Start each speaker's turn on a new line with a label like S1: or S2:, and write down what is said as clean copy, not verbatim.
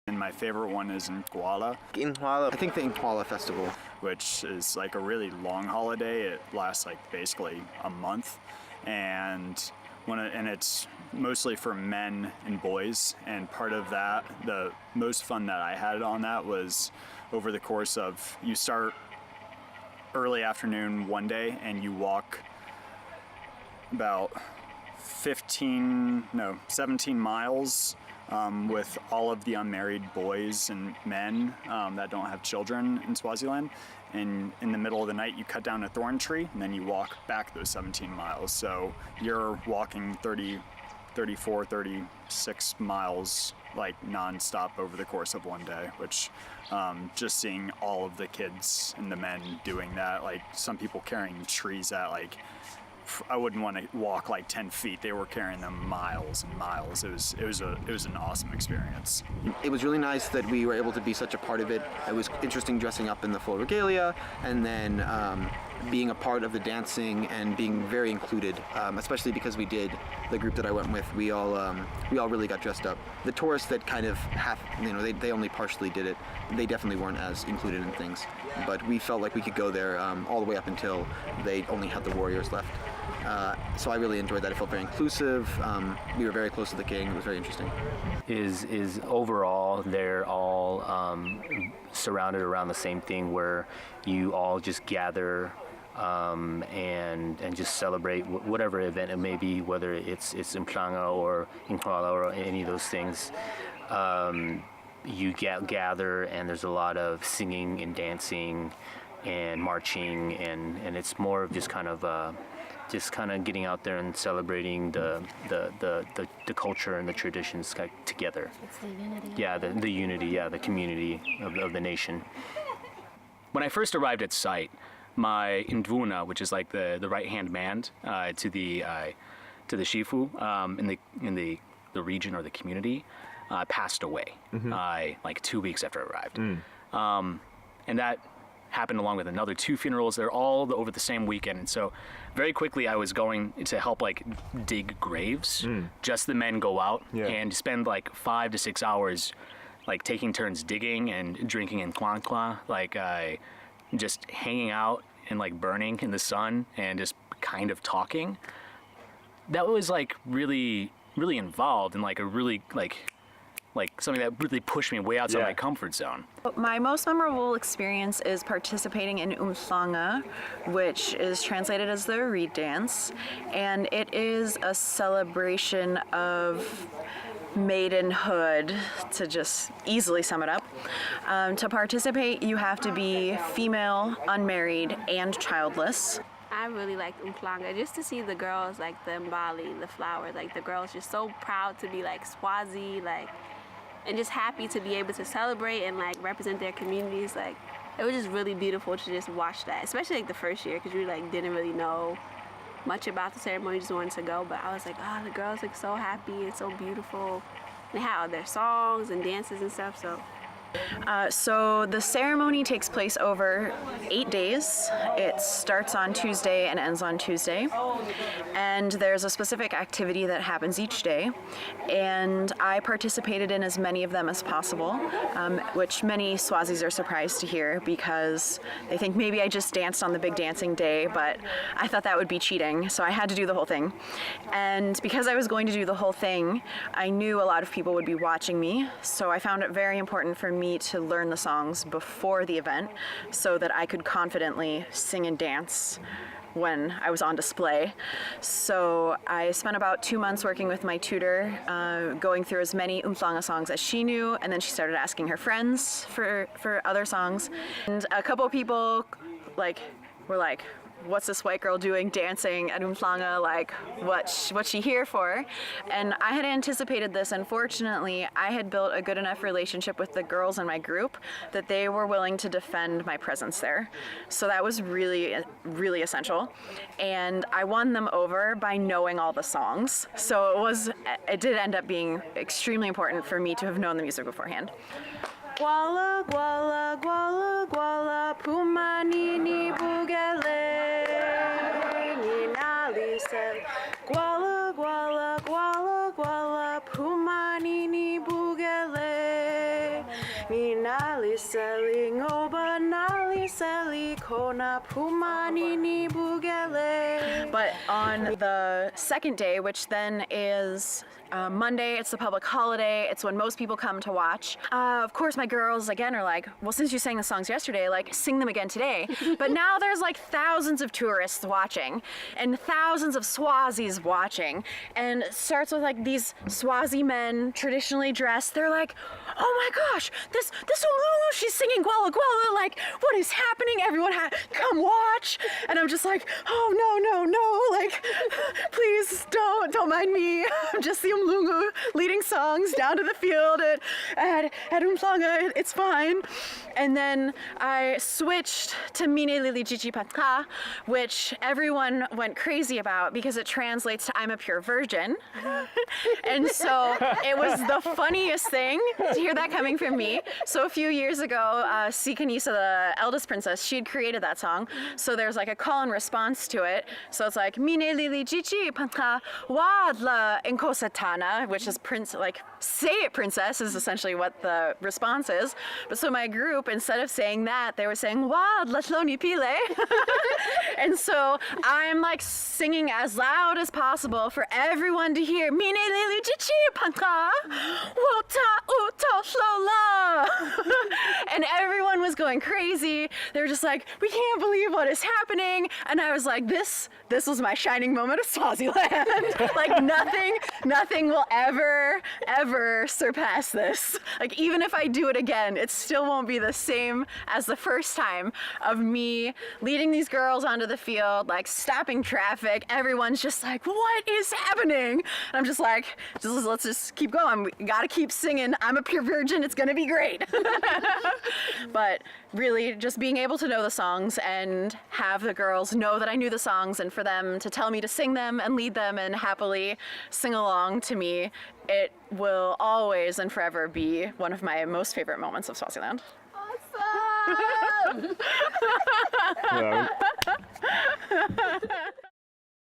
S1: And my favorite one is in Kuala.
S2: I think the Kuala Festival.
S1: Which is like a really long holiday. It lasts like basically a month. And it's mostly for men and boys. And part of that, the most fun that I had on that was over the course of, you start early afternoon one day and you walk about 17 miles with all of the unmarried boys and men that don't have children in Swaziland. And in the middle of the night, you cut down a thorn tree and then you walk back those 17 miles. So you're walking 34, 36 miles like non-stop over the course of one day, which just seeing all of the kids and the men doing that, like some people carrying trees at like, I wouldn't want to walk like 10 feet. They were carrying them miles and miles. It was an awesome experience.
S2: It was really nice that we were able to be such a part of it. It was interesting dressing up in the full regalia and then being a part of the dancing and being very included, especially because the group that I went with, we all really got dressed up. The tourists that kind of they only partially did it. They definitely weren't as included in things. But we felt like we could go there all the way up until they only had the warriors left. So I really enjoyed that. It felt very inclusive. We were very close to the king. It was very interesting.
S3: Is overall they're all surrounded around the same thing where you all just gather and just celebrate whatever event it may be, whether it's in Planga or in Kuala or any of those things. You gather and there's a lot of singing and dancing and marching and it's more of just kind of getting out there and celebrating the culture and the traditions together.
S4: It's the unity.
S3: Yeah, the unity, the community of the nation. When I first arrived at site, my Indvuna, which is like the right-hand man to the Shifu in the region or the community, passed away like 2 weeks after I arrived. And that happened along with another 2 funerals. They're all over the same weekend. And so very quickly I was going to help like dig graves. Just the men go out and spend like 5 to 6 hours like taking turns digging and drinking in Kwan, like just hanging out and like burning in the sun and just kind of talking. That was like really, really involved and like a really like something that really pushed me way outside my comfort zone.
S5: My most memorable experience is participating in Umhlanga, which is translated as the reed dance, and it is a celebration of maidenhood, to just easily sum it up. To participate, you have to be female, unmarried, and childless.
S4: I really liked Umhlanga, just to see the girls, like the Mbali, the flowers, like the girls just so proud to be like Swazi, like, and just happy to be able to celebrate and like represent their communities. Like, it was just really beautiful to just watch that, especially like the first year, because we like didn't really know much about the ceremony, just wanted to go. But I was like, oh, the girls look so happy, it's so beautiful. They had all their songs and dances and stuff, so.
S5: So the ceremony takes place over 8 days. It starts on Tuesday and ends on Tuesday. And there's a specific activity that happens each day. And I participated in as many of them as possible, which many Swazis are surprised to hear because they think maybe I just danced on the big dancing day, but I thought that would be cheating, so I had to do the whole thing. And because I was going to do the whole thing, I knew a lot of people would be watching me, so I found it very important for me to learn the songs before the event so that I could confidently sing and dance when I was on display. So I spent about 2 months working with my tutor, going through as many Umhlanga songs as she knew, and then she started asking her friends for other songs. And a couple of people were like, what's this white girl doing dancing at Umhlanga, like what's she here for? And I had anticipated this, and fortunately I had built a good enough relationship with the girls in my group that they were willing to defend my presence there. So that was really, really essential. And I won them over by knowing all the songs. So it did end up being extremely important for me to have known the music beforehand. Gwala, gwala, gwala, gwala, pumanini bugele, ninalise. Gwala, gwala, gwala, gwala, pumanini bugele, seli ngoba nali seli kona pumani ni bugele. But on the second day, which then is Monday, it's the public holiday. It's when most people come to watch. Of course, my girls again are like, well, since you sang the songs yesterday, like sing them again today. But now there's like thousands of tourists watching and thousands of Swazis watching. And it starts with like these Swazi men traditionally dressed. They're like, oh my gosh, this Umlulu, she's singing Gwala Gwala. Like, what is happening? Everyone come watch. And I'm just like, oh no, like, please don't mind me. I'm just the Umlungu leading songs down to the field at Umplanga. It's fine. And then I switched to Mine Lili Chichi Pata, which everyone went crazy about because it translates to I'm a pure virgin. And so it was the funniest thing to hear that coming from me. So a few years ago, Sikanisa, the eldest princess, she had created that song. So there's like a call and response to it. So it's like Mine Lili Chichi Pata Wadla Inkosatana, which is say it princess is essentially what the response is. But so my group, instead of saying that, they were saying Wadla Tloni Pile. And so I'm like singing as loud as possible for everyone to hear Mine Lili Chichi Pata Wota Uto Shlola. And everyone was going crazy. They were just like, we can't believe what is happening. And I was like, this was my shining moment of Swaziland. Like nothing will ever surpass this. Like even if I do it again, it still won't be the same as the first time of me leading these girls onto the field, like stopping traffic. Everyone's just like, what is happening? And I'm just like, let's just keep going. We gotta keep singing I'm a pure virgin, it's gonna be great. But really just being able to know the songs and have the girls know that I knew the songs and for them to tell me to sing them and lead them and happily sing along to me, it will always and forever be one of my most favorite moments of Swaziland.
S4: Awesome!
S6: Yeah.